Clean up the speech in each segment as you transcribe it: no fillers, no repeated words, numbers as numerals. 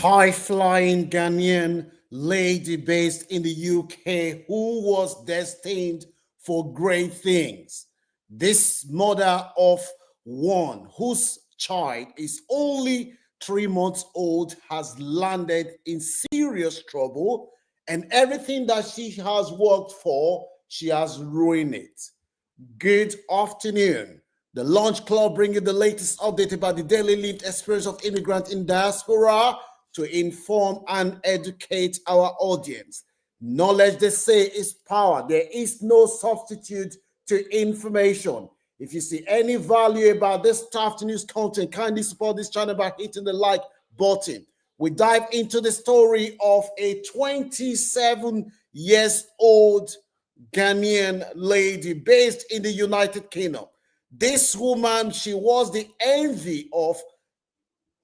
high-flying Ghanaian lady based in the UK who was destined for great things. This mother of one whose child is only 3 months old has landed in serious trouble, and everything that she has worked for, she has ruined it. Good afternoon. The Launch Club bringing the latest update about the daily lived experience of immigrants in diaspora to inform and educate our audience. Knowledge, they say, is power. There is no substitute to information. If you see any value about this afternoon's content, kindly support this channel by hitting the like button. We dive into the story of a 27 years old Ghanaian lady based in the United Kingdom. This woman, she was the envy of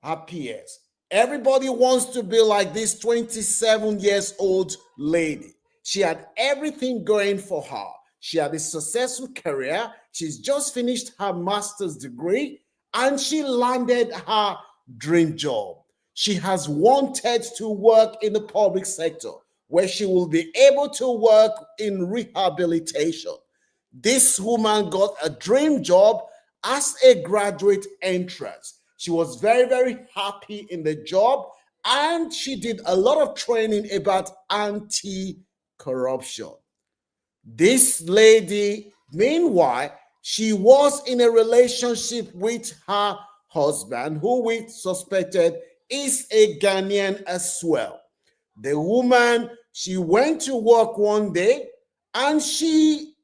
her peers. Everybody wants to be like this 27 years old lady. She had everything going for her. She had a successful career. She's just finished her master's degree and she landed her dream job. She has wanted to work in the public sector where she will be able to work in rehabilitation. This woman got a dream job as a graduate entrance. She was very, very happy in the job and she did a lot of training about anti-corruption. This lady, meanwhile, she was in a relationship with her husband, who we suspected is a Ghanaian as well. The woman, she went to work one day and she,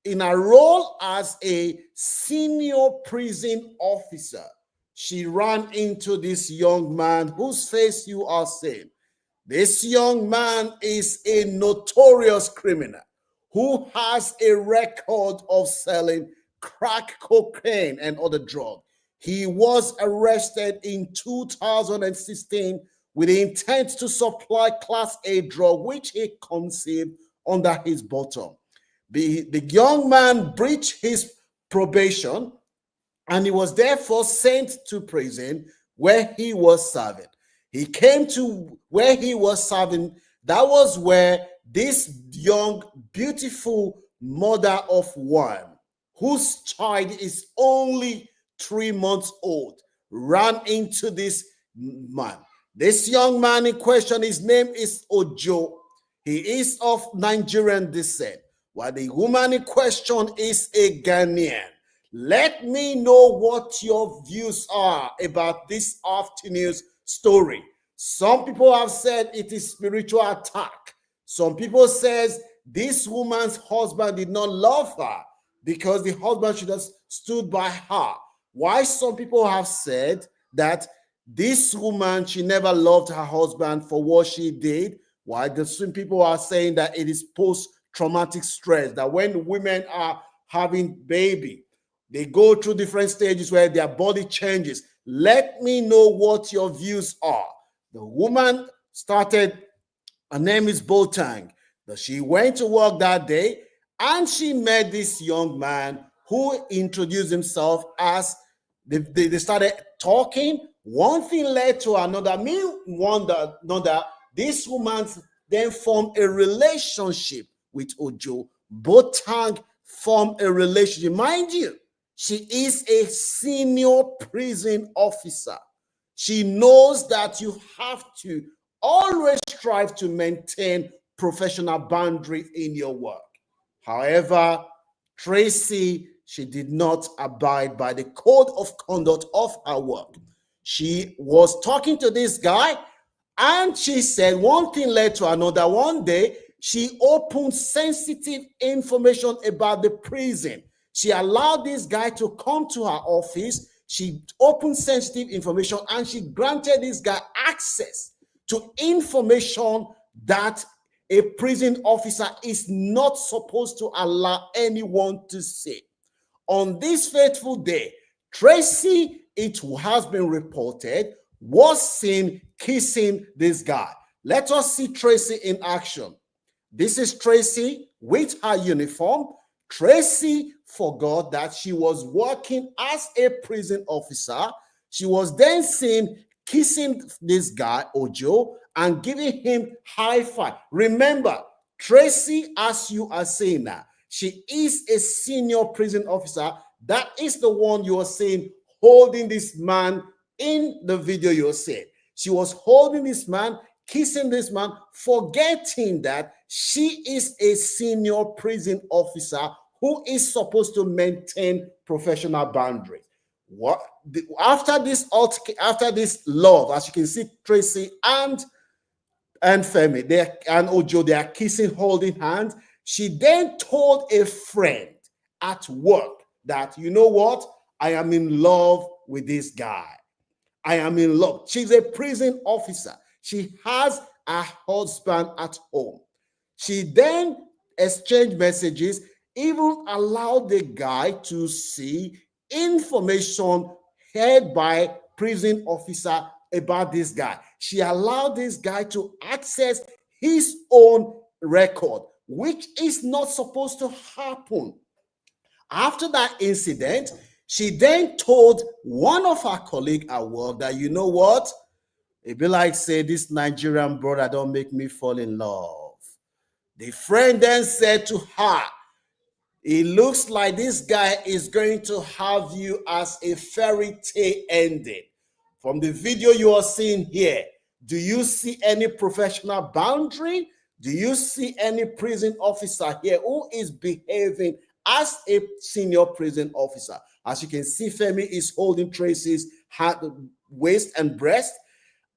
in a role as a senior prison officer, she ran into this young man whose face you are seeing. This young man is a notorious criminal who has a record of selling crack cocaine and other drugs. He was arrested in 2016 with the intent to supply Class A drug, which he conceived under his bottom. The young man breached his probation and he was therefore sent to prison where he was serving. He came to where he was serving. That was where this young, beautiful mother of one, whose child is only 3 months old, ran into this man. This young man in question, his name is Ojo. He is of Nigerian descent, while the woman in question is a Ghanaian. Let me know what your views are about this afternoon's story. Some people have said it is spiritual attack. Some people says this woman's husband did not love her because the husband should have stood by her. Why some people have said that this woman, she never loved her husband for what she did. Why some people are saying that it is post-traumatic stress, that when women are having baby, they go through different stages where their body changes. Let me know what your views are. The woman started, her name is Boateng. She went to work that day and she met this young man who introduced himself as, they started talking. One thing led to another. This woman then formed a relationship with Ojo. Boateng formed a relationship. Mind you, she is a senior prison officer. She knows that you have to always strive to maintain professional boundaries in your work. However, Tracy, she did not abide by the code of conduct of her work. She was talking to this guy and she said one thing led to another. One day, she opened sensitive information about the prison. She allowed this guy to come to her office. She opened sensitive information and she granted this guy access to information that a prison officer is not supposed to allow anyone to see. On this fateful day, Tracy, it has been reported, was seen kissing this guy. Let us see Tracy in action. This is Tracy with her uniform. Tracy forgot that she was working as a prison officer. She was then seen kissing this guy, Ojo, and giving him high five. Remember, Tracy, as you are saying now, she is a senior prison officer. That is the one you are saying holding this man in the video you're saying. She was holding this man, kissing this man, forgetting that she is a senior prison officer who is supposed to maintain professional boundaries. What after this love, as you can see, Tracy and Femi, and Ojo, they are kissing, holding hands. She then told a friend at work that, you know what, I am in love with this guy. I am in love. She's a prison officer. She has a husband at home. She then exchanged messages, even allowed the guy to see information heard by prison officer about this guy. She allowed this guy to access his own record, which is not supposed to happen. After that incident, she then told one of her colleagues at work that, you know what, it be like say this Nigerian brother don't make me fall in love. The friend then said to her, it looks like this guy is going to have you as a fairy tale ending. From the video you are seeing here, do you see any professional boundary? Do you see any prison officer here who is behaving as a senior prison officer? As you can see, Femi is holding Tracy's waist and breast.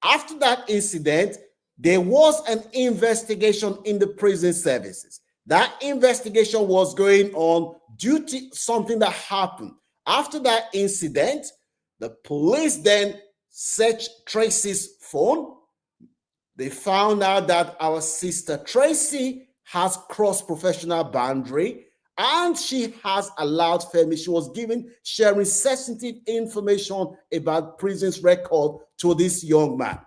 After that incident, there was an investigation in the prison services. That investigation was going on due to something that happened. After that incident, the police then searched Tracy's phone. They found out that our sister Tracy has crossed professional boundary, and she has allowed Femi. She was sharing sensitive information about prison's record to this young man.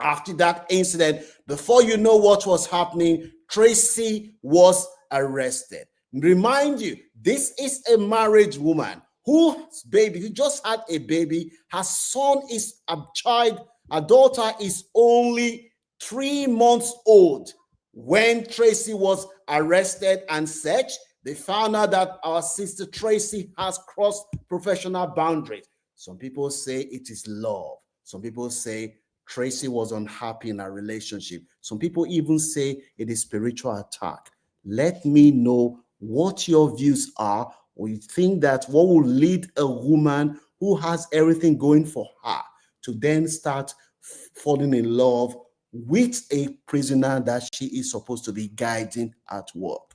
After that incident, before you know what was happening, Tracy was arrested. Remind you, this is a married woman whose baby, who just had a baby. Her son is a child. Her daughter is only 3 months old. When Tracy was arrested and searched, they found out that our sister Tracy has crossed professional boundaries. Some people say it is love. Some people say Tracy was unhappy in a relationship. Some people even say it is spiritual attack. Let me know what your views are, or you think that what will lead a woman who has everything going for her to then start falling in love with a prisoner that she is supposed to be guiding at work.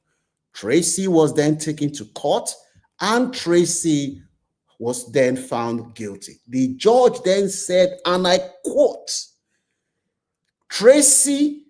Tracy was then taken to court, and Tracy was then found guilty. The judge then said, and I quote, Tracy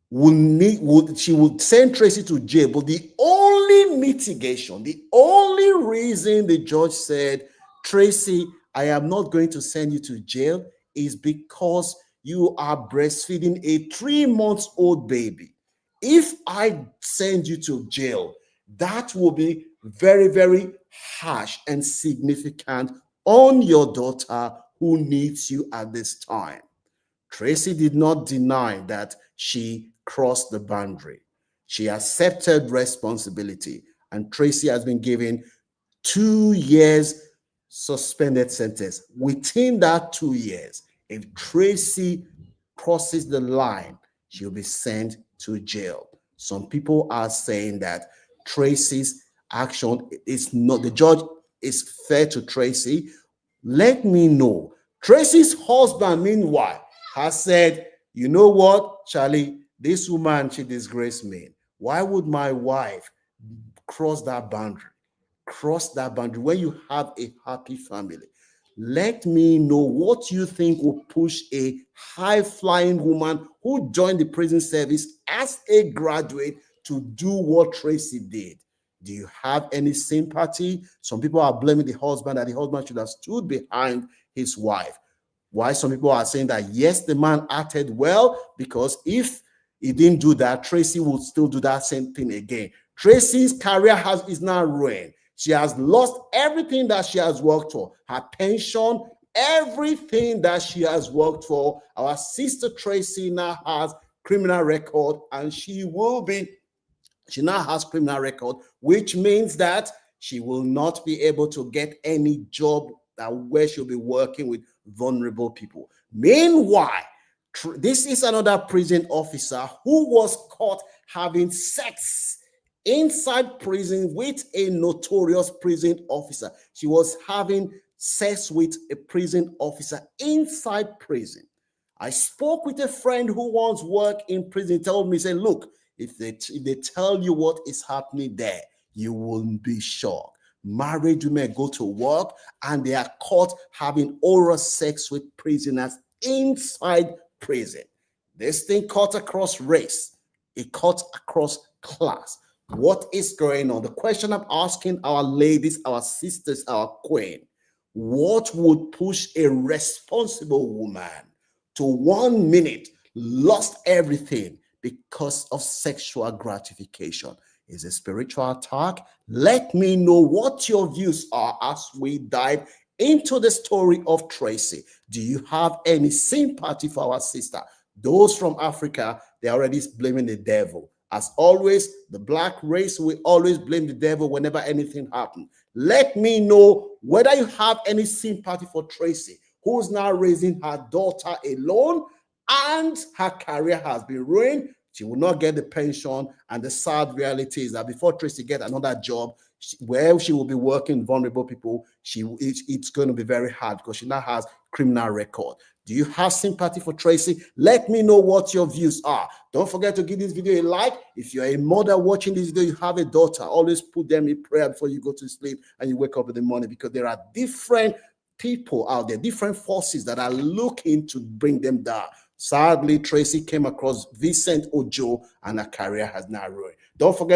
would send Tracy to jail, but the only mitigation, the only reason the judge said, Tracy, I am not going to send you to jail is because you are breastfeeding a 3-month-old baby. If I send you to jail, that will be very, very harsh and significant on your daughter who needs you at this time. Tracy did not deny that she crossed the boundary. She accepted responsibility, and Tracy has been given 2 years suspended sentence. Within that 2 years, if Tracy crosses the line, she'll be sent to jail. Some people are saying that Tracy's action is not, the judge is fair to Tracy. Let me know. Tracy's husband, meanwhile, has said, you know what, Charlie, this woman, she disgraced me. Why would my wife cross that boundary? Cross that boundary when you have a happy family. Let me know what you think will push a high-flying woman who joined the prison service as a graduate to do what Tracy did. Do you have any sympathy? Some people are blaming the husband, that the husband should have stood behind his wife. Why some people are saying that, yes, the man acted well, because if he didn't do that, Tracy would still do that same thing again. Tracy's career is now ruined. She has lost everything that she has worked for, her pension, everything that she has worked for. Our sister Tracy now has criminal record, and she now has criminal record, which means that she will not be able to get any job where she'll be working with vulnerable people. Meanwhile, this is another prison officer who was caught having sex inside prison with a notorious prison officer. She was having sex with a prison officer inside prison. I spoke with a friend who once worked in prison. He told me, say, look, if they tell you what is happening there, you will be shocked. Married women go to work and they are caught having oral sex with prisoners inside prison. This thing cut across race. It cuts across class. What is going on? The question I'm asking our ladies, our sisters, our queen, what would push a responsible woman to 1 minute lost everything because of sexual gratification? Is a spiritual attack? Let me know what your views are as we dive into the story of Tracy. Do you have any sympathy for our sister? Those from Africa, they're already blaming the devil. As always, the black race will always blame the devil whenever anything happens. Let me know whether you have any sympathy for Tracy, who's now raising her daughter alone, and her career has been ruined. She will not get the pension, and the sad reality is that before Tracy gets another job where she will be working vulnerable people, it's going to be very hard because she now has criminal record. Do you have sympathy for Tracy? Let me know what your views are. Don't forget to give this video a like. If you're a mother watching this video, you have a daughter, always put them in prayer before you go to sleep and you wake up in the morning, because there are different people out there, different forces that are looking to bring them down. Sadly, Tracy came across Vincent Ojo and her career has now ruined. Don't forget